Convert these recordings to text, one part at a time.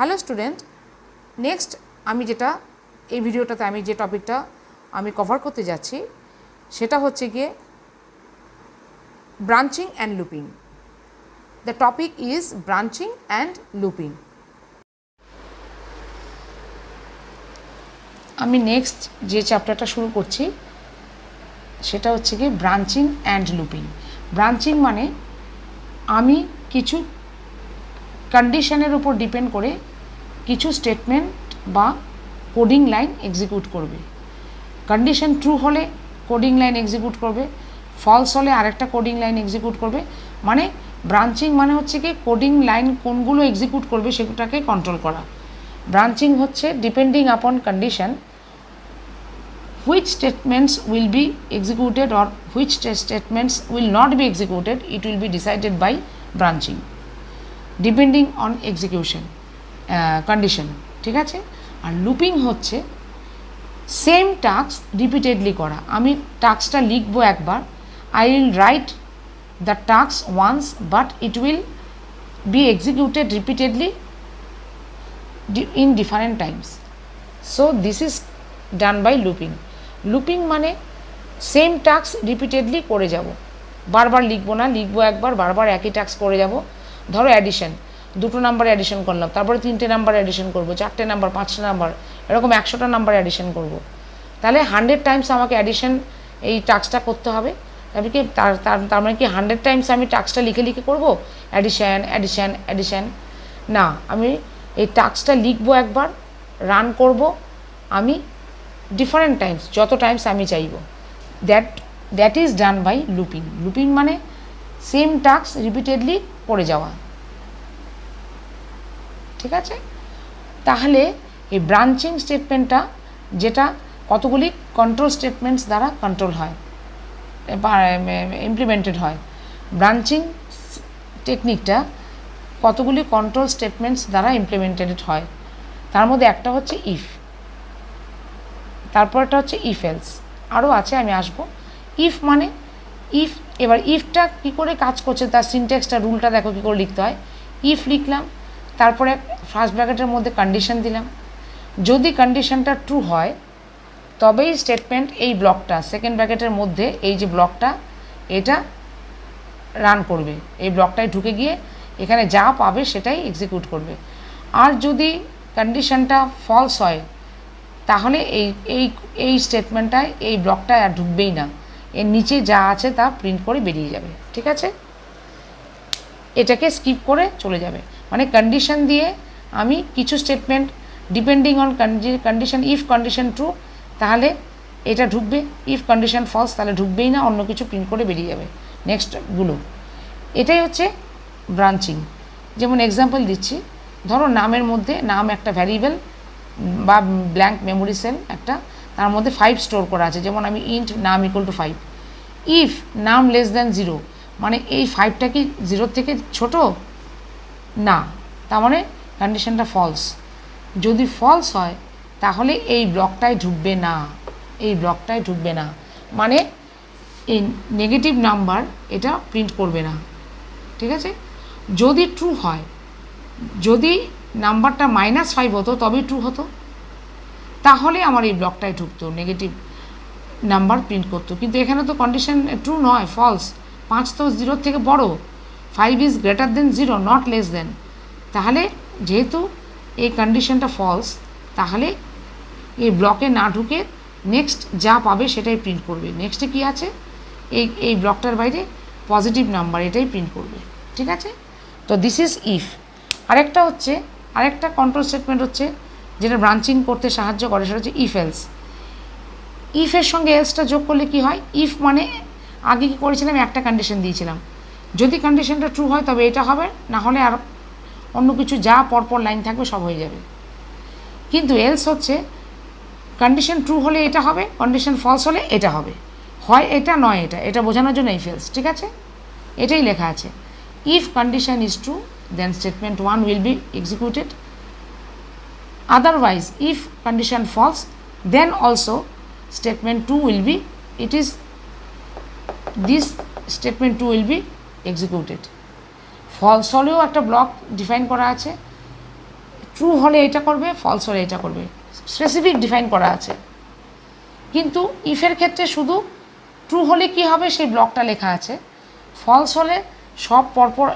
Hello student, next আমি যেটা এই ভিডিওটাতে আমি যে টপিকটা আমি কভার করতে যাচ্ছি সেটা হচ্ছে গিয়ে branching and looping. The topic is branching and looping. আমি নেক্সট যে চ্যাপ্টারটা শুরু করছি সেটা হচ্ছে গিয়ে ব্রাঞ্চিং অ্যান্ড লুপিং। ব্রাঞ্চিং মানে আমি কিছু কন্ডিশনের উপর ডিপেন্ড করে কিছু স্টেটমেন্ট বা কোডিং লাইন এক্সিকিউট করবে। কন্ডিশন ট্রু হলে কোডিং লাইন এক্সিকিউট করবে, ফলস হলে আরেকটা কোডিং লাইন এক্সিকিউট করবে। মানে ব্রাঞ্চিং মানে হচ্ছে কি কোডিং লাইন কোনগুলো এক্সিকিউট করবে সেটাকে কন্ট্রোল করা। ব্রাঞ্চিং হচ্ছে ডিপেন্ডিং আপন condition which statements will be executed or which statements will not be executed, it will be decided by branching depending on execution condition, ঠিক আছে। আর লুপিং হচ্ছে সেম টাস্ক রিপিটেডলি করা। আমি টাস্কটা লিখবো একবার, I will write the task once but it will be executed repeatedly in different times. So this is done by looping. Looping মানে সেম টাস্ক রিপিটেডলি করে যাব, বারবার লিখবো না, লিখবো একবার, বারবার একই টাস্ক করে যাব। ধরো অ্যাডিশন, দুটো নাম্বার অ্যাডিশন করলাম, তারপরে 3টে নাম্বার অ্যাডিশন করবো, 4টে নাম্বার, 5টে নাম্বার, এরকম 100টা নাম্বার অ্যাডিশন করব। তাহলে 100 টাইমস আমাকে অ্যাডিশন এই টাস্কটা করতে হবে। তবে কি তার মানে কি 100 টাইমস আমি টাস্কটা লিখে লিখে করবো অ্যাডিশন অ্যাডিশন অ্যাডিশন? না, আমি এই টাস্কটা লিখবো একবার, রান করব আমি ডিফারেন্ট টাইমস, যত টাইমস আমি চাইব। That is done by looping. Looping মানে সেম টাস্ক রিপিটেডলি করে যাওয়া, ঠিক আছে। তাহলে এই ব্রাঞ্চিং স্টেটমেন্টটা যেটা কতগুলি কন্ট্রোল স্টেটমেন্টস দ্বারা কন্ট্রোল হয় বা ইমপ্লিমেন্টেড হয়। ব্রাঞ্চিং টেকনিকটা কতগুলি কন্ট্রোল স্টেটমেন্টস দ্বারা ইমপ্লিমেন্টেড হয়। তার মধ্যে একটা হচ্ছে ইফ, তারপরটা হচ্ছে ইফ এলস, আরও আছে, আমি আসবো। ইফ মানে ইফ, এবার ইফটা কী করে কাজ করছে তার সিনট্যাক্সটা, রুলটা দেখো কী করে লিখতে হয়। ইফ লিখলাম, তারপরে ফার্স্ট ব্র্যাকেটের মধ্যে কন্ডিশন দিলাম। যদি কন্ডিশনটা ট্রু হয় তবেই স্টেটমেন্ট এই ব্লকটা সেকেন্ড ব্র্যাকেটের মধ্যে এই যে ব্লকটা এটা রান করবে, এই ব্লকটায় ঢুকে গিয়ে এখানে যা পাবে সেটাই এক্সিকিউট করবে। আর যদি কন্ডিশনটা ফলস হয় তাহলে এই এই এই স্টেটমেন্টটায় এই ব্লকটায় আর ঢুকবেই না, এর নিচে যা আছে তা প্রিন্ট করে বেরিয়ে যাবে, ঠিক আছে। এটাকে স্কিপ করে চলে যাবে। মানে কন্ডিশন দিয়ে আমি কিছু statement depending on condition, if condition true তাহলে এটা ঢুকবে, ইফ কন্ডিশন ফলস তাহলে ঢুকবেই না, অন্য কিছু প্রিন্ট করে বেরিয়ে যাবে নেক্সটগুলো। এটাই হচ্ছে ব্রাঞ্চিং। যেমন এক্সাম্পল দিচ্ছি, ধরো নামের মধ্যে, নাম একটা ভ্যারিয়েবল বা ব্ল্যাঙ্ক মেমোরি সেল একটা, তার মধ্যে 5 স্টোর করা আছে। যেমন আমি ইন্ট নাম ইকুয়াল টু 5, ইফ নাম লেস দ্যান 0, মানে এই 5টা কি 0 থেকে ছোট না, তার মানে কন্ডিশনটা ফলস। যদি ফলস হয় তাহলে এই ব্লকটায় ঢুকবে না, এই ব্লকটায় ঢুকবে না, মানে এই নেগেটিভ নাম্বার এটা প্রিন্ট করবে না, ঠিক আছে। যদি ট্রু হয়, যদি নাম্বারটা -5 হতো তবেই ট্রু হতো, তাহলে আমার এই ব্লকটায় ঢুকতো, নেগেটিভ নাম্বার প্রিন্ট করতো। কিন্তু এখানে তো কন্ডিশন ট্রু নয়, ফলস। 5 তো 0 থেকে বড়, 5 is greater than 0, not less than. তাহলে যেহেতু এই কন্ডিশনটা ফলস, তাহলে এই ব্লকে না ঢুকে নেক্সট যা পাবে সেটাই প্রিন্ট করবে। নেক্সটে কি আছে, এই ব্লকটার বাইরে পজিটিভ নাম্বার, এটাই প্রিন্ট করবে, ঠিক আছে। তো দিস ইজ ইফ। আরেকটা কন্ট্রোল স্টেটমেন্ট হচ্ছে যেটা ব্রাঞ্চিং করতে সাহায্য করে, সেটা হচ্ছে ইফ এলস। ইফের সঙ্গে এলসটা যোগ করলে কি হয়, ইফ মানে আগে কী করেছিলাম, একটা কন্ডিশন দিয়েছিলাম, যদি কন্ডিশনটা ট্রু হয় তবে এটা হবে, না হলে আর অন্য কিছু যা পরপর লাইন থাকবে সব হয়ে যাবে। কিন্তু এলস হচ্ছে কন্ডিশন ট্রু হলে এটা হবে, কন্ডিশন ফলস হলে এটা হবে, হয় এটা নয় এটা, এটা বোঝানোর জন্য ইফ এলস, ঠিক আছে। এটাই লেখা আছে, if condition is true then statement 1 will be executed, otherwise if condition false then also statement 2 will be, it is this statement 2 will be executed. False হলেও একটা ব্লক ডিফাইন করা আছে, ট্রু হলে এটা করবে, ফলস হলে এটা করবে, স্পেসিফিক ডিফাইন করা আছে। কিন্তু ইফের ক্ষেত্রে শুধু ট্রু হলে কি হবে সেই ব্লকটা লেখা আছে, ফলস হলে সব পরপর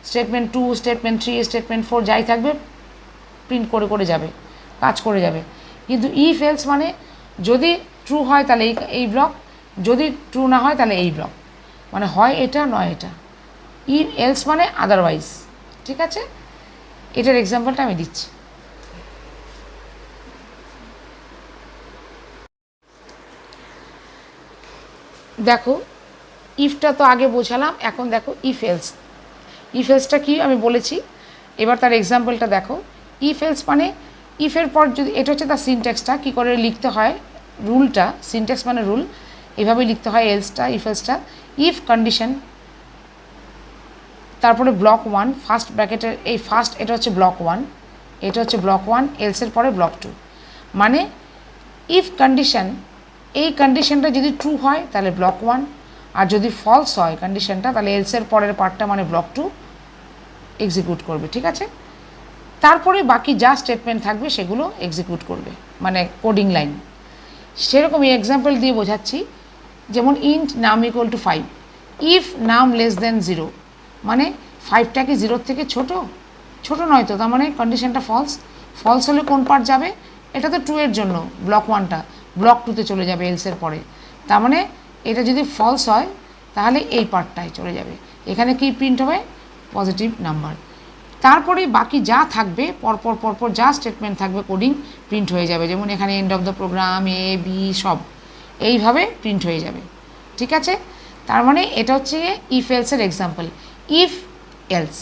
স্টেটমেন্ট 2, স্টেটমেন্ট 3, স্টেটমেন্ট 4 যাই থাকবে প্রিন্ট করে করে যাবে, কাজ করে যাবে। কিন্তু ইফ এলস মানে যদি ট্রু হয় তাহলে এই ব্লক, যদি ট্রু না হয় তাহলে এই ব্লক, মানে হয় এটা নয় এটা। ইফ এলস মানে আদারওয়াইজ। ঠিক আছে, এটার এক্সাম্পলটা আমি দিচ্ছি। দেখো ইফটা তো আগে বোঝালাম, এখন দেখো ইফ এলস। ইফ এলসটা কি আমি বলেছি, এবার তার এক্সাম্পলটা দেখো। ইফ এলস মানে ইফের পর যদি, এটা হচ্ছে তার সিনট্যাক্সটা কী করে লিখতে হয়, রুলটা, সিনট্যাক্স মানে রুল, এভাবে লিখতে হয় এলসটা, ইফ এলসটা। ইফ কন্ডিশন, তারপরে ব্লক 1 ফার্স্ট ব্র্যাকেটের এই ফার্স্ট, এটা হচ্ছে ব্লক 1, এটা হচ্ছে ব্লক 1, এলসের পরে ব্লক 2। মানে ইফ কন্ডিশন, এই কন্ডিশনটা যদি ট্রু হয় তাহলে ব্লক 1, আর যদি ফলস হয় কন্ডিশনটা তাহলে এলসের পরের পার্টটা মানে ব্লক 2 এক্সিকিউট করবে। ঠিক আছে, তারপরে বাকি যা স্টেটমেন্ট থাকবে সেগুলো এক্সিকিউট করবে, মানে কোডিং লাইন। সেরকম এই এক্সাম্পল দিয়ে বোঝাচ্ছি, যেমন ইন্ট নাম ইকুয়াল টু 5, ইফ নাম লেস দেন 0, মানে 5টা কি 0 থেকে ছোট নয় তো, তার মানে কন্ডিশনটা ফলস। ফলস হলে কোন পার্ট যাবে, এটা তো 2 এর জন্য ব্লক 1টা, ব্লক 2তে চলে যাবে এলসের পরে, তার মানে এটা যদি ফলস হয় তাহলে এই পার্টটাই চলে যাবে। এখানে কি প্রিন্ট হবে, পজিটিভ নাম্বার। তারপরে বাকি যা থাকবে পরপর যা স্টেটমেন্ট থাকবে কোডিং প্রিন্ট হয়ে যাবে, যেমন এখানে end of the program, A B সব এইভাবে প্রিন্ট হয়ে যাবে। ঠিক আছে, তার মানে এটা হচ্ছে ইফ এলসের এক্সাম্পল। ইফ এলস,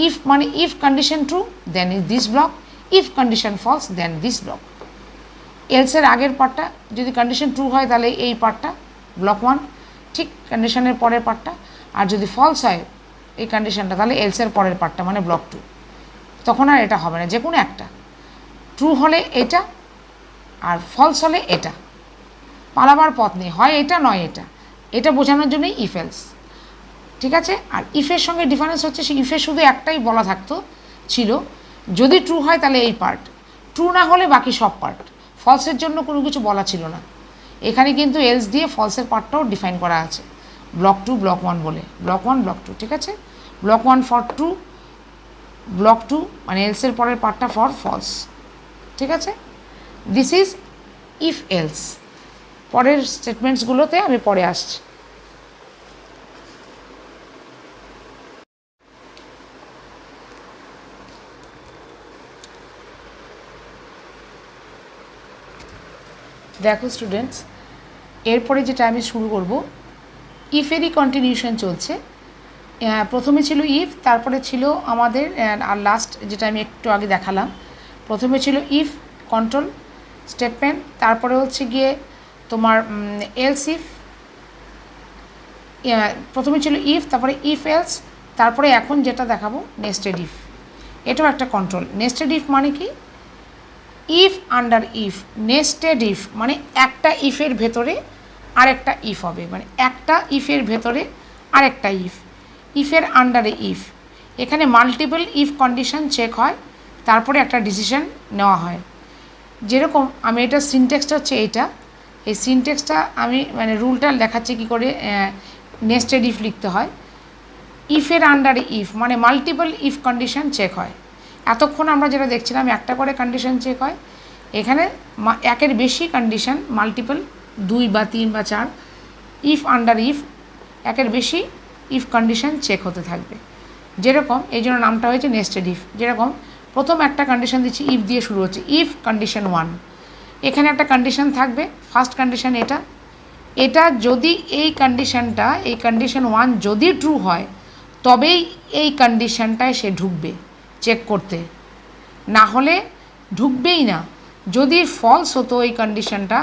ইফ মানে if condition true then is this block, if condition false then this block. এলসের আগের পার্টটা যদি কন্ডিশন ট্রু হয় তাহলে এই পার্টটা ব্লক 1, ঠিক কন্ডিশনের পরের পার্টটা, আর যদি ফলস হয় এই কন্ডিশনটা তাহলে এলসের পরের পার্টটা মানে ব্লক 2। তখন আর এটা হবে না, যে কোনো একটা, ট্রু হলে এটা আর ফলস হলে এটা, পালাবার পথ নেই, হয় এটা নয় এটা, এটা বোঝানোর জন্যই ইফ এলস। ঠিক আছে, আর ইফের সঙ্গে ডিফারেন্স হচ্ছে সে ইফে শুধু একটাই বলা থাকতো ছিল, যদি ট্রু হয় তাহলে এই পার্ট, ট্রু না হলে বাকি সব পার্ট, ফলসের জন্য কোনো কিছু বলা ছিল না। এখানে কিন্তু এলস দিয়ে ফলসের পার্টটাও ডিফাইন করা আছে, ব্লক 2 ব্লক 1 বলে, ব্লক 1 ব্লক 2। ঠিক আছে, ব্লক 1 ফর ট্রু, ব্লক 2 মানে এলসের পরের পার্টটা ফর ফলস। ঠিক আছে, দিস ইজ ইফ এলস। পরের স্টেটমেন্টসগুলোতে আমি পরে আসছি। দেখো স্টুডেন্টস, এরপরে যেটা আমি শুরু করব, ইফেরই কন্টিনিউশন চলছে। প্রথমে ছিল ইফ, তারপরে ছিল আমাদের আর লাস্ট যেটা আমি একটু আগে দেখালাম, প্রথমে ছিল ইফ কন্ট্রোল স্টেটমেন্ট, তারপরে হচ্ছে গিয়ে তোমার এলস ইফ, প্রথমে ছিল ইফ, তারপরে ইফ এলস, তারপরে এখন যেটা দেখাবো নেস্টেড ইফ। এটাও একটা কন্ট্রোল। নেস্টেড ইফ মানে কি, if under if, nested if মানে একটা ইফের ভেতরে আরেকটা ইফ হবে, মানে একটা ইফের ভেতরে আরেকটা ইফ, ইফের আন্ডারে ইফ। এখানে মাল্টিপল ইফ কন্ডিশন চেক হয়, তারপরে একটা ডিসিশন নেওয়া হয়। যেরকম আমি এটা সিনট্যাক্সটা হচ্ছে এইটা, এই সিনট্যাক্সটা আমি মানে রুলটা দেখাচ্ছি কী করে নেস্টেড ইফ লিখতে হয়। ইফের আন্ডারে ইফ মানে মাল্টিপল ইফ কন্ডিশন চেক হয়। এতক্ষণ আমরা যেটা দেখছিলাম একটা করে কন্ডিশন চেক হয়, এখানে একের বেশি কন্ডিশন, মাল্টিপল 2 বা 3 বা 4 ইফ আন্ডার ইফ, একের বেশি ইফ কন্ডিশন চেক হতে থাকবে। যেরকম এই জন্য নামটা হয়েছে নেস্টেড ইফ। যেরকম প্রথম একটা কন্ডিশন দিচ্ছি, ইফ দিয়ে শুরু হচ্ছে, ইফ কন্ডিশন 1, এখানে একটা কন্ডিশন থাকবে, ফার্স্ট কন্ডিশন এটা, এটা যদি এই কন্ডিশনটা, এই কন্ডিশন 1 যদি ট্রু হয় তবেই এই কন্ডিশনটায় সে ঢুকবে চেক করতে, না হলে ঢুকবেই না। যদি ফলস হতো এই কন্ডিশনটা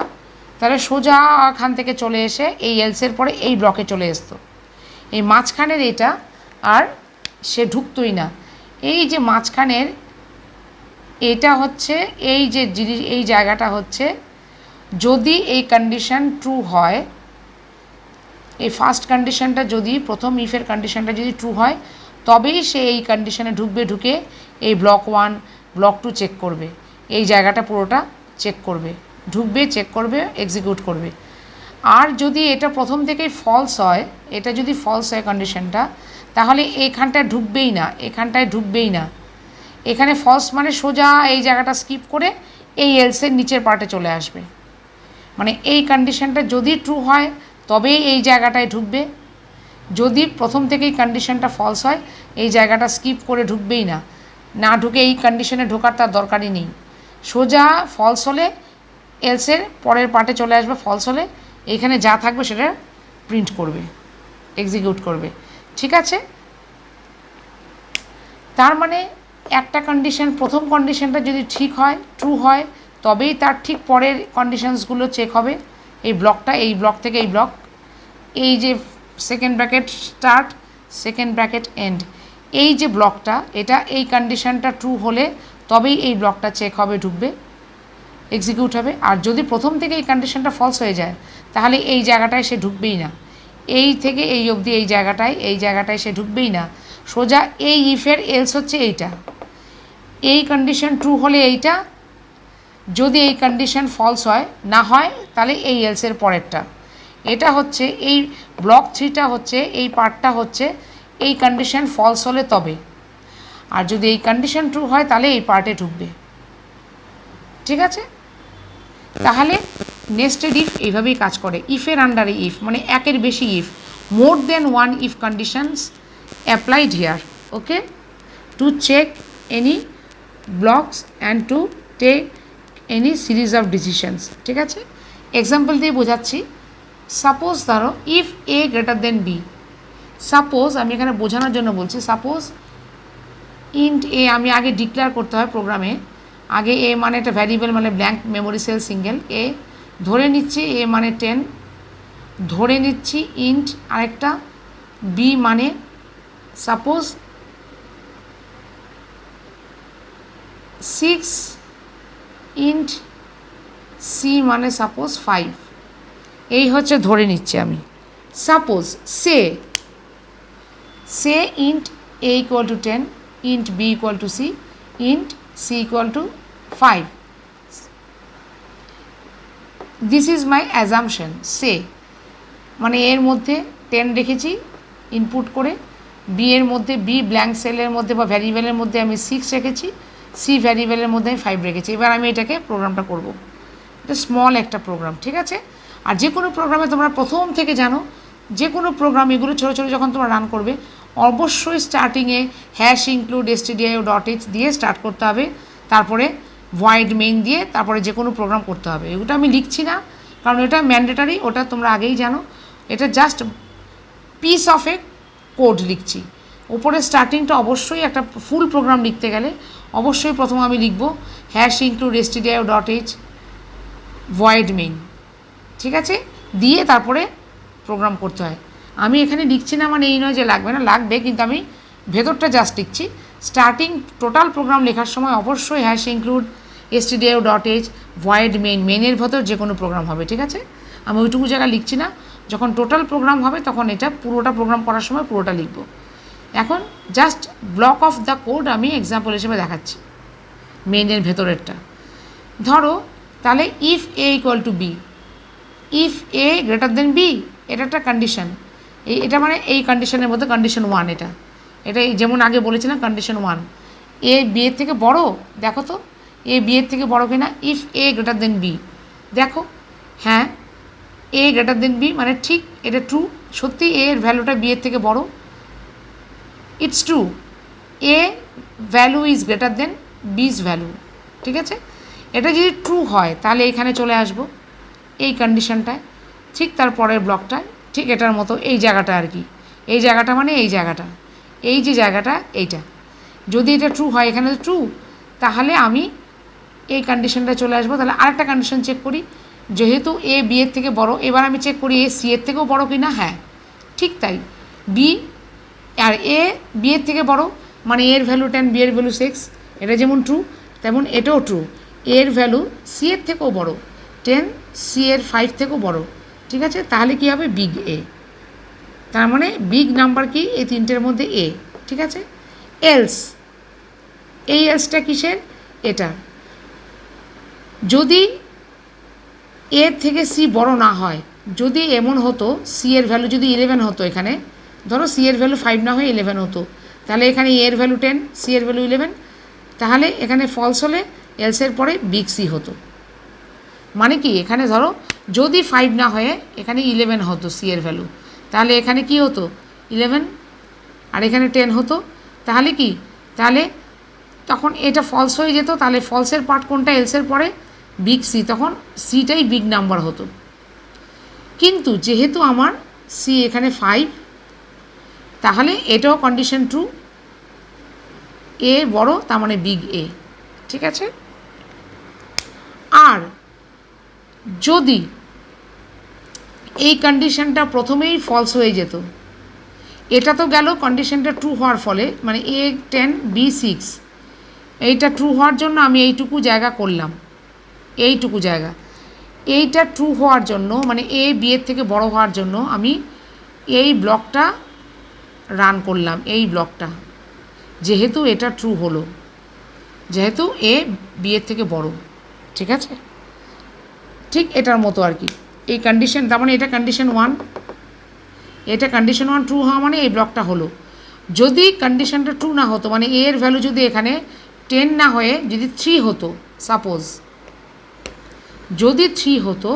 তাহলে সোজা এখান থেকে চলে এসে এই এলসের পরে এই ব্লকে চলে আসতো, এই মাঝখানের এটা আর সে ঢুকতোই না। এই যে মাঝখানের এটা হচ্ছে এই যে জিনিস, এই জায়গাটা হচ্ছে যদি এই কন্ডিশন ট্রু হয়, এই ফার্স্ট কন্ডিশনটা যদি, প্রথম ইফের কন্ডিশনটা যদি ট্রু হয় তবেই সে এই কন্ডিশনে ঢুকবে, ঢুকে এই ব্লক 1 ব্লক 2 চেক করবে, এই জায়গাটা পুরোটা চেক করবে, ঢুকবে, চেক করবে, এক্সিকিউট করবে। আর যদি এটা প্রথম থেকেই ফলস হয়, এটা যদি ফলস হয় কন্ডিশনটা, তাহলে এখানটায় ঢুকবেই না, এখানটায় ঢুকবেই না। এখানে ফলস মানে সোজা এই জায়গাটা স্কিপ করে এই এলসের নিচের পার্টে চলে আসবে। মানে এই কন্ডিশনটা যদি ট্রু হয় তবেই এই জায়গাটায় ঢুকবে, যদি প্রথম থেকেই কন্ডিশনটা ফলস হয় এই জায়গাটা স্কিপ করে ঢুকবেই না, না ঢুকে এই কন্ডিশনে ঢোকার তার দরকারই নেই। সোজা ফলস হলে এলসের পরের পার্টে চলে আসবে, ফলস হলে এখানে যা থাকবে সেটা প্রিন্ট করবে, এক্সিকিউট করবে। ঠিক আছে, তার মানে একটা কন্ডিশন, প্রথম কন্ডিশনটা যদি ঠিক হয়, ট্রু হয়, তবেই তার ঠিক পরের কন্ডিশনসগুলো চেক হবে। এই ব্লকটা, এই ব্লক থেকে এই ব্লক, এই যে second bracket start, second bracket end, এই যে ব্লকটা, এটা এই কন্ডিশনটা ট্রু হলে তবেই এই ব্লকটা চেক হবে, ঢুকবে, এক্সিকিউট হবে। আর যদি প্রথম থেকে এই কন্ডিশনটা ফলস হয়ে যায় তাহলে এই জায়গাটায় সে ঢুকবেই না, এই থেকে এই অবধি এই জায়গাটায় সে ঢুকবেই না। সোজা এই ইফের এলস হচ্ছে এইটা, এই কন্ডিশন ট্রু হলে এইটা, যদি এই কন্ডিশন ফলস হয়, না হয় তাহলে এই এলসের পরেরটা। এটা হচ্ছে এই ব্লক 3টা হচ্ছে, এই পার্টটা হচ্ছে এই কন্ডিশন ফলস হলে তবে, আর যদি এই কন্ডিশন ট্রু হয় তাহলে এই পার্টে ঢুকবে। ঠিক আছে, তাহলে নেস্টেড ইফ এইভাবেই কাজ করে। ইফের আন্ডারে ইফ মানে একের বেশি if, more than one if conditions applied here, okay, to check any blocks and to take any series of decisions. ঠিক আছে, এক্সাম্পল দিয়ে বোঝাচ্ছি। সাপোজ ধরো if A greater than B, suppose আমি এখানে বোঝানোর জন্য বলছি, সাপোজ ইন্ট এ, আমি আগে ডিক্লেয়ার করতে হয় প্রোগ্রামে, আগে এ মানে একটা ভ্যারিয়েবল মানে ব্ল্যাঙ্ক মেমোরি সেল সিঙ্গেল, এ ধরে নিচ্ছি এ মানে 10, ধরে নিচ্ছি ইন্ট আরেকটা বি মানে সাপোজ 6, ইন্ট সি মানে সাপোজ 5, এই হচ্ছে ধরে নিচ্ছি আমি। Suppose say int A equal to 10, int B equal to C, int C equal to 5, this is my assumption. Say মানে এর মধ্যে 10 রেখেছি ইনপুট করে, বি এর মধ্যে, বি ব্ল্যাঙ্ক সেলের মধ্যে বা ভ্যারিয়েবলের মধ্যে আমি 6 রেখেছি, সি ভ্যারিয়েবলের মধ্যে আমি 5 রেখেছি। এবার আমি এটাকে প্রোগ্রামটা করব, এটা স্মল একটা প্রোগ্রাম। ঠিক আছে, আর যে কোনো প্রোগ্রামে তোমরা প্রথম থেকে জানো, যে কোনো প্রোগ্রাম এগুলো ছোটো ছোটো যখন তোমরা রান করবে অবশ্যই স্টার্টিংয়ে হ্যাশ ইনক্লুড stdio.h দিয়ে স্টার্ট করতে হবে, তারপরে ভয়েড মেইন দিয়ে তারপরে যে কোনো প্রোগ্রাম করতে হবে। ওটা আমি লিখছি না কারণ এটা ম্যান্ডেটারি, ওটা তোমরা আগেই জানো, এটা just piece of A code লিখছি। ওপরে স্টার্টিংটা অবশ্যই একটা ফুল প্রোগ্রাম লিখতে গেলে অবশ্যই প্রথম আমি লিখব hash include stdio.h void main. ঠিক আছে, দিয়ে তারপরে প্রোগ্রাম করতে হয়। আমি এখানে লিখছি না মানে এই নয় যে লাগবে না, লাগবে, কিন্তু আমি ভেতরটা জাস্ট লিখছি। স্টার্টিং টোটাল প্রোগ্রাম লেখার সময় অবশ্যই hash include stdio.h void main, মেইনের ভেতর যে কোনো প্রোগ্রাম হবে। ঠিক আছে, আমি ওইটুকু জায়গা লিখছি না, যখন টোটাল প্রোগ্রাম হবে তখন এটা পুরোটা প্রোগ্রাম করার সময় পুরোটা লিখব। এখন just block of the code আমি এক্সাম্পল হিসেবে দেখাচ্ছি, মেইনের ভেতরেরটা। ধরো তাহলে if A equal to B, if A greater than B, এটা একটা কন্ডিশন, এটা মানে এই কন্ডিশনের মধ্যে কন্ডিশন 1, এটা যেমন আগে বলেছিলাম কন্ডিশন 1, এ বি এর থেকে বড়, দেখো তো এ বি এর থেকে বড় কিনা। If A greater than B, দেখো হ্যাঁ এ গ্রেটার দেন বি মানে ঠিক, এটা ট্রু, সত্যি এ এর ভ্যালুটা বি এর থেকে বড়, it's true, a value is greater than বিজ ভ্যালু। ঠিক আছে, এটা যদি ট্রু হয় তাহলে এখানে চলে আসবো এই কন্ডিশনটায়, ঠিক তার পরের ব্লকটায়, ঠিক এটার মতো এই জায়গাটা আর কি, এই জায়গাটা মানে এই জায়গাটা, এই যে জায়গাটা এইটা, যদি এটা ট্রু হয়, এখানে ট্রু, তাহলে আমি এই কন্ডিশনটা চলে আসবো। তাহলে আরেকটা কন্ডিশন চেক করি, যেহেতু এ বি এর থেকে বড়, এবার আমি চেক করি এ সি এর থেকেও বড় কি না। হ্যাঁ ঠিক তাই, বি আর এ বি এর থেকে বড় মানে এর ভ্যালু 10, বি এর ভ্যালু 6, এটা যেমন ট্রু তেমন এটাও ট্রু, এর ভ্যালু সি এর থেকেও বড় 10, সি এর 5 থেকেও বড়। ঠিক আছে, তাহলে কী হবে বিগ এ, তার মানে বিগ নাম্বার কি এই তিনটের মধ্যে এ। ঠিক আছে, এলস, এই এলসটা কিসের, এটা যদি এর থেকে সি বড় না হয়, যদি এমন হতো সি এর ভ্যালু যদি 11 হতো, এখানে ধরো সি এর ভ্যালু 5 না হয়ে 11 হতো, তাহলে এখানে এর ভ্যালু 10, সি এর ভ্যালু 11, তাহলে এখানে ফলস হলে এলসের পরে বিগ সি হতো। মানে কি, এখানে ধরো যদি 5 না হয়ে এখানে 11 হতো সি এর ভ্যালু, তাহলে এখানে কি হতো 11 আর এখানে 10 হতো, তাহলে কি, তাহলে তখন এটা ফলস হয়ে যেত। তাহলে ফলসের পার্ট কোনটা, এলসের পরে বিগ সি, তখন সিটাই বিগ নাম্বার হতো। কিন্তু যেহেতু আমার সি এখানে 5, তাহলে এটাও কন্ডিশন ট্রু, এ বড়, তার মানে বিগ এ। ঠিক আছে। আর যদি এই কন্ডিশনটা প্রথমেই ফলস হয়ে যেত, এটা তো গেল কন্ডিশনটা ট্রু হওয়ার ফলে, মানে এ 10 বি 6, এইটা ট্রু হওয়ার জন্য আমি এইটুকু জায়গা করলাম, এইটুকু জায়গা, এইটা ট্রু হওয়ার জন্য, মানে এ বি এর থেকে বড় হওয়ার জন্য আমি এই ব্লকটা রান করলাম, এই ব্লকটা, যেহেতু এটা ট্রু হলো, যেহেতু এ বি এর থেকে বড়। ঠিক আছে, ঠিক এটার মতো আর কি, এই কন্ডিশন, তার মানে এটা কন্ডিশন 1, এটা কন্ডিশন 1 ট্রু হওয়া মানে এই ব্লকটা হলো। যদি কন্ডিশনটা ট্রু না হতো, মানে এর ভ্যালু যদি এখানে 10 না হয়ে যদি 3 হতো, সাপোজ যদি 3 হতো,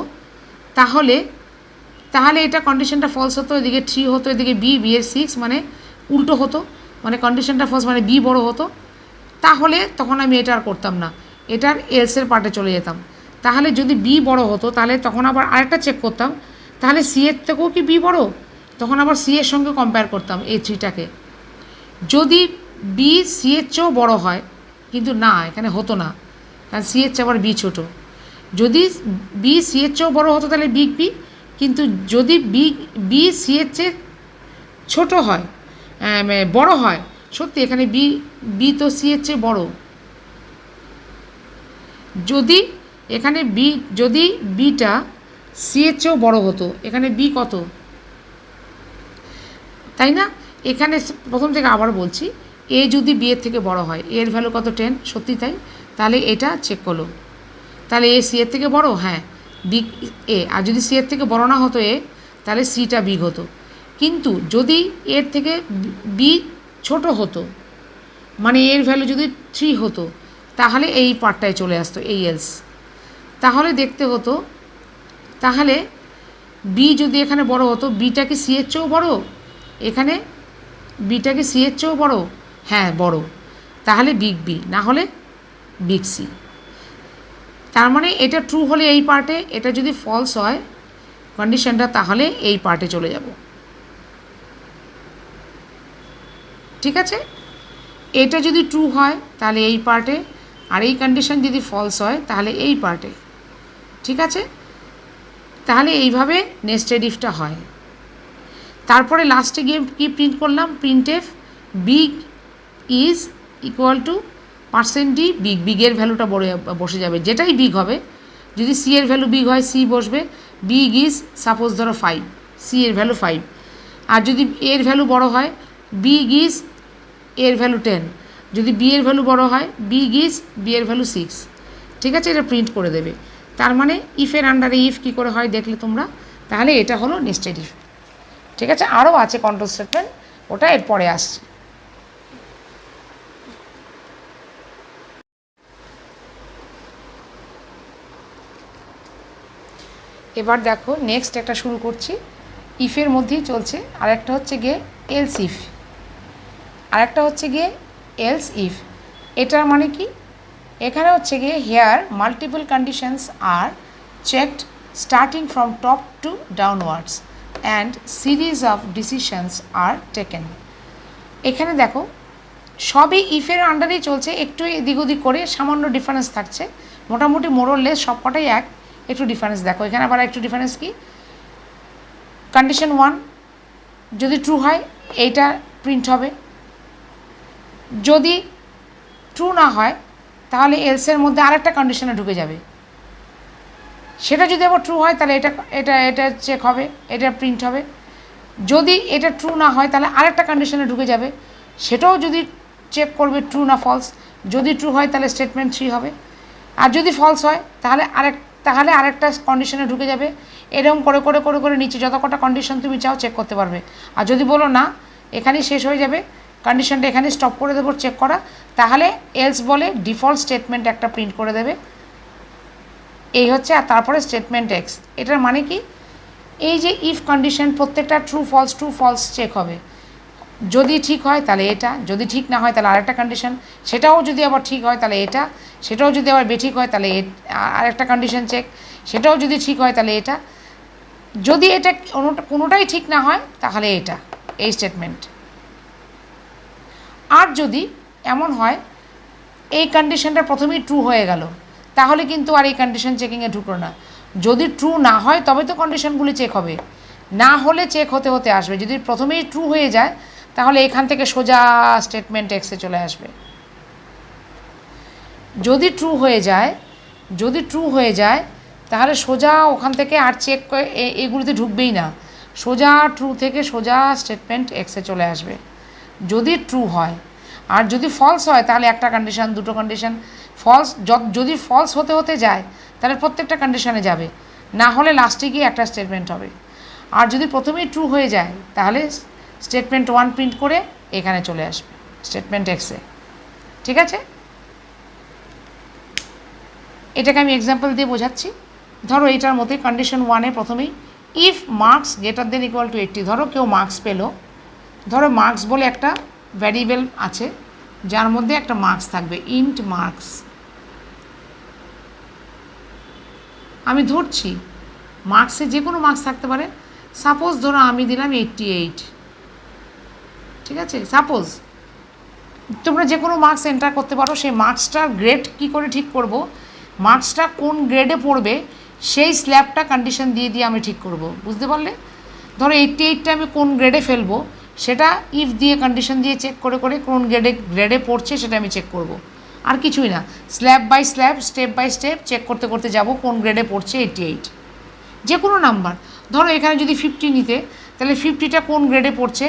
তাহলে তাহলে এটা কন্ডিশনটা ফলস হতো, এদিকে 3 হতো, এদিকে বি এর 6, মানে উল্টো হতো, মানে কন্ডিশনটা ফলস মানে বি বড় হতো। তাহলে তখন আমি এটা আর করতাম না, এটার এলসের পার্টে চলে যেতাম। তাহলে যদি বি বড় হতো, তাহলে তখন আবার আরেকটা চেক করতাম, তাহলে সি এর থেকেও কি বি বড়, তখন আবার সি এর সঙ্গে কম্পেয়ার করতাম এই 3টাকে। যদি বি সি এর চেয়েও বড় হয়, কিন্তু না, এখানে হতো না, কারণ সি এর চেয়ে আবার বি ছোটো। যদি বি সি এর চেয়েও বড় হতো তাহলে বিগ বি, কিন্তু যদি বি সি এর চেয়ে ছোটো হয়, বড় হয়, সত্যি এখানে বি তো সি এর চেয়ে বড়। যদি এখানে যদি বিটা সি এর চেয়েও বড় হতো, এখানে বি কত, তাই না? এখানে প্রথম থেকে আবার বলছি, এ যদি বি এর থেকে বড় হয়, এর ভ্যালু কত 10, সত্যি তাই, তাহলে এটা চেক করলো, তাহলে এ সি এর থেকে বড়, হ্যাঁ বিগ এ। আর যদি সি এর থেকে বড় না হতো এ, তাহলে সিটা বিগ হতো। কিন্তু যদি এর থেকে বি ছোট হতো, মানে এর ভ্যালু যদি 3 হতো, তাহলে এই পার্টটায় চলে আসতো, এই এলস। তাহলে দেখতে হতো, তাহলে বি যদি এখানে বড় হতো, বিটা কি সি এর চেয়েও বড়, এখানে বিটা কি সি এর চেয়েও বড়, হ্যাঁ বড়, তাহলে বিগ বি, না হলে বিগ সি। তার মানে এটা ট্রু হলে এই পার্টে, এটা যদি ফলস হয় কন্ডিশনটা, তাহলে এই পার্টে চলে যাব। ঠিক আছে, এটা যদি ট্রু হয় তাহলে এই পার্টে, আর এই কন্ডিশন যদি ফলস হয় তাহলে এই পার্টে। ঠিক আছে, তাহলে এইভাবে নেস্টেড ইফটা হয়। তারপরে লাস্টে গিয়ে কি প্রিন্ট করলাম, printf big is equal to %d big, বিগের ভ্যালুটা বসে যাবে, যেটাই বিগ হবে। যদি সি এর ভ্যালু বিগ হয়, সি বসবে, বিগ ইজ সাপোজ ধরো 5, সি এর ভ্যালু 5। আর যদি এর ভ্যালু বড় হয়, বিগ ইজ এর ভ্যালু 10, যদি বি এর ভ্যালু বড় হয়, বিগ ইজ বি এর ভ্যালু 6। ঠিক আছে, এটা প্রিন্ট করে দেবে। তার মানে ইফের আন্ডারে ইফ কী করে হয় দেখলে তোমরা, তাহলে এটা হলো নেস্টেড ইফ। ঠিক আছে, আরও আছে কন্ট্রোল স্টেটমেন্ট, ওটা এরপরে আসছে। এবার দেখো নেক্সট একটা শুরু করছি, ইফের মধ্যেই চলছে, আরেকটা হচ্ছে গিয়ে এলস ইফ, আরেকটা হচ্ছে গিয়ে এলস ইফ। এটার মানে কি, এখানে হচ্ছে গিয়ে here multiple conditions are checked starting from top to downwards and series of decisions are taken. এখানে দেখো সবই ইফের আন্ডারেই চলছে, একটু এদিক ওদিক করে সামান্য ডিফারেন্স থাকছে, মোটামুটি মোরলেস সবকটাই এক, একটু ডিফারেন্স দেখো। এখানে আবার একটু ডিফারেন্স কি, কন্ডিশন 1 যদি ট্রু হয় এইটা প্রিন্ট হবে, যদি ট্রু না হয় তাহলে এলসের মধ্যে আরেকটা কন্ডিশনে ঢুকে যাবে, সেটা যদি আবার ট্রু হয় তাহলে এটা এটা এটা চেক হবে, এটা প্রিন্ট হবে। যদি এটা ট্রু না হয় তাহলে আরেকটা কন্ডিশনে ঢুকে যাবে, সেটাও যদি চেক করবে ট্রু না ফলস, যদি ট্রু হয় তাহলে স্টেটমেন্ট 3 হবে, আর যদি ফলস হয় তাহলে আরেকটা কন্ডিশনে ঢুকে যাবে। এরকম করে করে করে করে নিচে যত কটা কন্ডিশন তুমি চাও চেক করতে পারবে। আর যদি বলো না এখানেই শেষ হয়ে যাবে, কন্ডিশনটা এখানে স্টপ করে দেবো চেক করা, তাহলে এলস বলে ডিফল্ট স্টেটমেন্ট একটা প্রিন্ট করে দেবে। এই হচ্ছে, আর তারপরে স্টেটমেন্ট এক্স। এটার মানে কি, এই যে ইফ কন্ডিশন প্রত্যেকটা ট্রু ফলস চেক হবে। যদি ঠিক হয় তাহলে এটা, যদি ঠিক না হয় তাহলে আরেকটা কন্ডিশন, সেটাও যদি আবার ঠিক হয় তাহলে এটা, সেটাও যদি আবার বেঠিক হয় তাহলে আরেকটা কন্ডিশন চেক, সেটাও যদি ঠিক হয় তাহলে এটা, যদি এটা কোনোটাই ঠিক না হয় তাহলে এটা, এই স্টেটমেন্ট। আর যদি এমন হয় এই কন্ডিশনটা প্রথমেই ট্রু হয়ে গেল, তাহলে কিন্তু আর এই কন্ডিশন চেকিংয়ে ঢুকলো না। যদি ট্রু না হয় তবে তো কন্ডিশনগুলি চেক হবে, না হলে চেক হতে হতে আসবে। যদি প্রথমেই ট্রু হয়ে যায় তাহলে এখান থেকে সোজা স্টেটমেন্ট এক্সে চলে আসবে। যদি ট্রু হয়ে যায় তাহলে সোজা ওখান থেকে আর চেক এগুলিতে ঢুকবেই না, সোজা ট্রু থেকে সোজা স্টেটমেন্ট এক্সে চলে আসবে যদি ট্রু হয়। আর যদি ফলস হয় তাহলে একটা কন্ডিশন, দুটো কন্ডিশন, যদি ফলস হতে হতে যায় তাহলে প্রত্যেকটা কন্ডিশনে যাবে, না হলে লাস্টে গিয়ে একটা স্টেটমেন্ট হবে। আর যদি প্রথমেই ট্রু হয়ে যায় তাহলে স্টেটমেন্ট 1 প্রিন্ট করে এখানে চলে আসবে স্টেটমেন্ট এক্সে। ঠিক আছে, এটাকে আমি এক্সাম্পল দিয়ে বোঝাচ্ছি। ধরো এইটার মধ্যে কন্ডিশন 1-এ প্রথমেই if marks greater than equal to 80, ধরো কেউ মার্কস পেলো, ধরো মার্কস বলে একটা ভ্যারিয়েবল আছে যার মধ্যে একটা মার্কস থাকবে, ইন্ট মার্কস। আমি ধরছি মার্কসে যে কোনো মার্কস থাকতে পারে, সাপোজ ধরো আমি দিলাম 88, ঠিক আছে, সাপোজ। তোমরা যে কোনো মার্কস এন্টার করতে পারো। সেই মার্কসটার গ্রেড কী করে ঠিক করব, মার্কসটা কোন গ্রেডে পড়বে সেই স্ল্যাবটা কন্ডিশন দিয়ে দিয়ে আমি ঠিক করব, বুঝতে পারলে? ধরো 88টা আমি কোন গ্রেডে ফেলবো সেটা ইফ দিয়ে কন্ডিশন দিয়ে চেক করে করে কোন গ্রেডে পড়ছে সেটা আমি চেক করব, আর কিছুই না। Slab by slab, step by step check করতে করতে যাব কোন গ্রেডে পড়ছে 88। যে কোনো নাম্বার, ধরো এখানে যদি 50 নিতে তাহলে 50টা কোন গ্রেডে পড়ছে,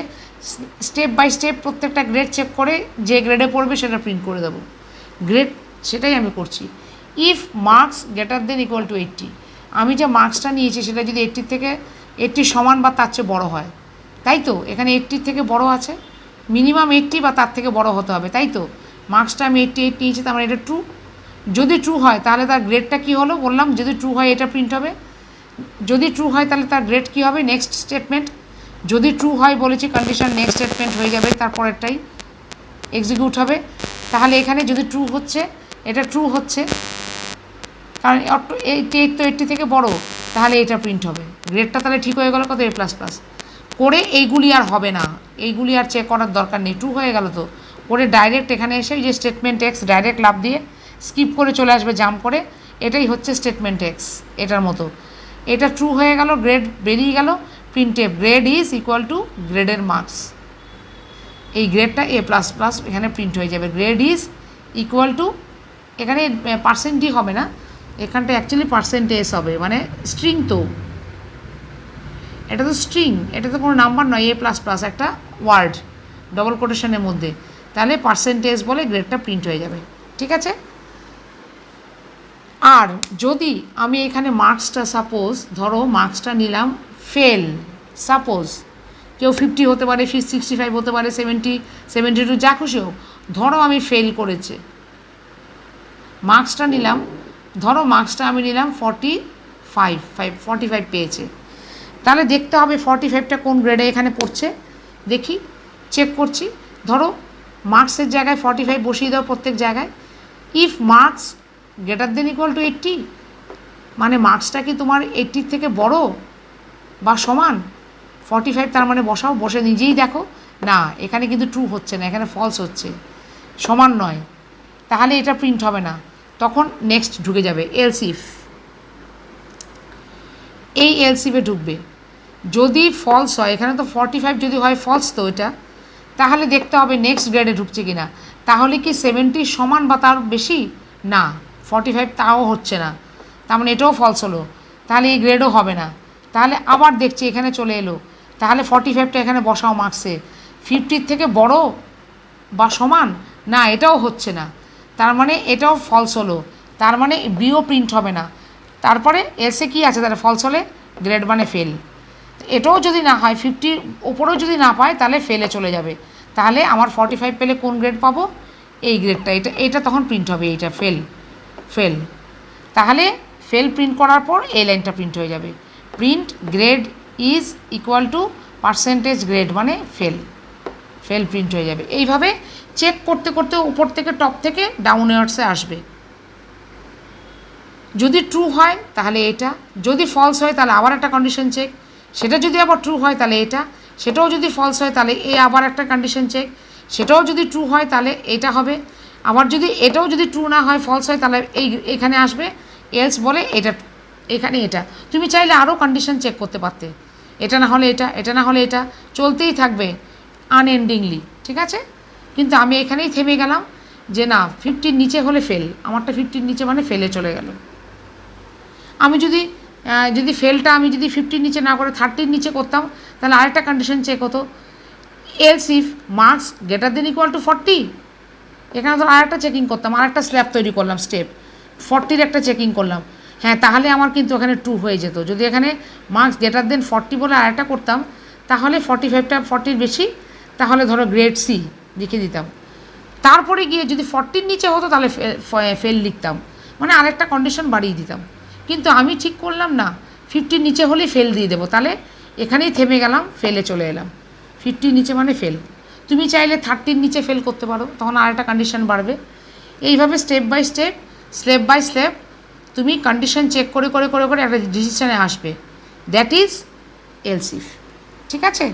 স্টেপ বাই স্টেপ প্রত্যেকটা গ্রেড চেক করে যে গ্রেডে পড়বে সেটা প্রিন্ট করে দেবো গ্রেড। সেটাই আমি করছি। If marks greater than equal to 80, আমি যে মার্কসটা নিয়েছি সেটা যদি 80 সমান বা তার চেয়ে বড়ো হয়, তাই তো এখানে 80 থেকে বড় আছে, মিনিমাম 80 বা তার থেকে বড় হতে হবে, তাই তো মার্কসটা আমি 88 নিয়েছি, তার মানে এটা ট্রু। যদি ট্রু হয় তাহলে তার গ্রেডটা কী হলো বললাম, যদি ট্রু হয় এটা প্রিন্ট হবে, যদি ট্রু হয় তাহলে তার গ্রেড কী হবে, নেক্সট স্টেটমেন্ট। যদি ট্রু হয় বলেছি কন্ডিশন নেক্সট স্টেটমেন্ট হয়ে যাবে, তারপরেরটাই এক্সিকিউট হবে। তাহলে এখানে যদি ট্রু হচ্ছে, এটা ট্রু হচ্ছে কারণ 88 তো 80 থেকে বড়, তাহলে এটা প্রিন্ট হবে। গ্রেডটা তাহলে ঠিক হয়ে গেল কত, A++ করে। এইগুলি আর হবে না, এইগুলি আর চেক করার দরকার নেই, ট্রু হয়ে গেল তো। করে ডাইরেক্ট এখানে এসে যে স্টেটমেন্ট এক্স ডাইরেক্ট লাভ দিয়ে স্কিপ করে চলে আসবে জাম্প করে, এটাই হচ্ছে স্টেটমেন্ট এক্স। এটার মতো এটা ট্রু হয়ে গেল, গ্রেড বেরিয়ে গেল, printf grade is equal two গ্রেডের মার্কস। এই গ্রেডটা A++ এখানে প্রিন্ট হয়ে যাবে। গ্রেড ইজ ইকুয়াল টু, এখানে পার্সেন্টই হবে না, এখানটা অ্যাকচুয়ালি পার্সেন্টেজ হবে, মানে স্ট্রিং তো, এটা তো স্ট্রিং, এটা তো কোনো নাম্বার নয়, A++ একটা ওয়ার্ড ডবল কোটেশনের মধ্যে, তাহলে পার্সেন্টেজ বলে গ্রেডটা প্রিন্ট হয়ে যাবে। ঠিক আছে, আর যদি আমি এখানে মার্কসটা সাপোজ ধরো মার্কসটা নিলাম ফেল, সাপোজ কেউ 50 হতে পারে, 65 হতে পারে, 70, 72 যা খুশি হোক, ধরো আমি ফেল করেছে, মার্কসটা নিলাম, ধরো মার্কসটা আমি নিলাম 45 পেয়েছে, তাহলে দেখতে হবে 45টা কোন গ্রেডে এখানে পড়ছে, দেখি চেক করছি। ধরো মার্কসের জায়গায় 45 বসিয়ে দাও প্রত্যেক জায়গায়। If marks greater than equal to 80, মানে মার্কসটা কি তোমার 80 থেকে বড় বা সমান, 45 তার মানে বসাও, বসে নিজেই দেখো, না এখানে কিন্তু ট্রু হচ্ছে না, এখানে ফলস হচ্ছে, সমান নয়, তাহলে এটা প্রিন্ট হবে না। তখন নেক্সট ঢুকে যাবে এলস ইফ, এই এলস ইফে ঢুকবে। যদি ফলস হয়, এখানে তো 45 যদি হয় ফলস তো এটা, তাহলে দেখতে হবে নেক্সট গ্রেডে ঢুকছে কি না, তাহলে কি 70 সমান বা তার বেশি, না 45 তাও হচ্ছে না, তার মানে এটাও ফলস হলো, তাহলে এই গ্রেডও হবে না। তাহলে আবার দেখছি এখানে চলে এলো, তাহলে 45টা এখানে বসাও মার্কসে, 50 থেকে বড় বা সমান, না এটাও হচ্ছে না, তার মানে এটাও ফলস হলো, তার মানে বিও প্রিন্ট হবে না। তারপরে এসে কি আছে, তাহলে ফলস হলে গ্রেড মানে ফেল। এটাও যদি না হয় 50 ওপরেও যদি না পায় তাহলে ফেলে চলে যাবে। তাহলে আমার 45 পেলে কোন গ্রেড পাবো, এই গ্রেডটা, এটা তখন প্রিন্ট হবে, এইটা ফেল ফেল। তাহলে ফেল প্রিন্ট করার পর এই লাইনটা প্রিন্ট হয়ে যাবে, print grade is equal two percentage grade মানে ফেল, ফেল প্রিন্ট হয়ে যাবে। এইভাবে চেক করতে করতে উপর থেকে টপ থেকে ডাউনওয়ার্ডসে আসবে। যদি ট্রু হয় তাহলে এটা, যদি ফলস হয় তাহলে আবার একটা কন্ডিশন চেক, সেটা যদি আবার ট্রু হয় তাহলে এটা, সেটাও যদি ফলস হয় তাহলে আবার একটা কন্ডিশন চেক, সেটাও যদি ট্রু হয় তাহলে এটা হবে। আবার যদি এটাও যদি ট্রু না হয়, ফলস হয়, তাহলে এখানে আসবে এলস বলে এটা, এখানে এটা। তুমি চাইলে আরও কন্ডিশন চেক করতে পারতে, এটা না হলে এটা, এটা না হলে এটা, চলতেই থাকবে আনএন্ডিংলি, ঠিক আছে। কিন্তু আমি এখানেই থেমে গেলাম যে না, 50 নিচে হলে ফেল, আমারটা 50 নিচে মানে ফেলে চলে গেল। আমি যদি ফেলটা আমি যদি 50 নিচে না করে 30 নিচে করতাম, তাহলে আরেকটা কন্ডিশন চেক হতো, else if marks greater than equal to 40। এখানে ধর আরেকটা চেকিং করতাম, আরেকটা স্ল্যাব তৈরি করলাম, স্টেপ 40-র একটা চেকিং করলাম, হ্যাঁ, তাহলে আমার কিন্তু এখানে ট্রু হয়ে যেত। যদি এখানে মার্কস গ্রেটার দেন 40 বলে আরেকটা করতাম, তাহলে 45টা 40-র বেশি, তাহলে ধরো গ্রেড সি লিখে দিতাম। তারপরে গিয়ে যদি 40-র নিচে হতো তাহলে ফেল লিখতাম, মানে আরেকটা কন্ডিশন বাড়িয়ে দিতাম। কিন্তু আমি ঠিক করলাম না, 50-র নিচে হলেই ফেল দিয়ে দেবো, তাহলে এখানেই থেমে গেলাম, ফেলে চলে এলাম। 50-র নিচে মানে ফেল। তুমি চাইলে 30-র নিচে ফেল করতে পারো, তখন আরেকটা কন্ডিশন বাড়বে। এইভাবে স্টেপ বাই স্টেপ, স্লেপ বাই স্লেপ তুমি কন্ডিশন চেক করে করে করে করে একটা ডিসিশনে আসবে, দ্যাট ইজ এলস ইফ। ঠিক আছে।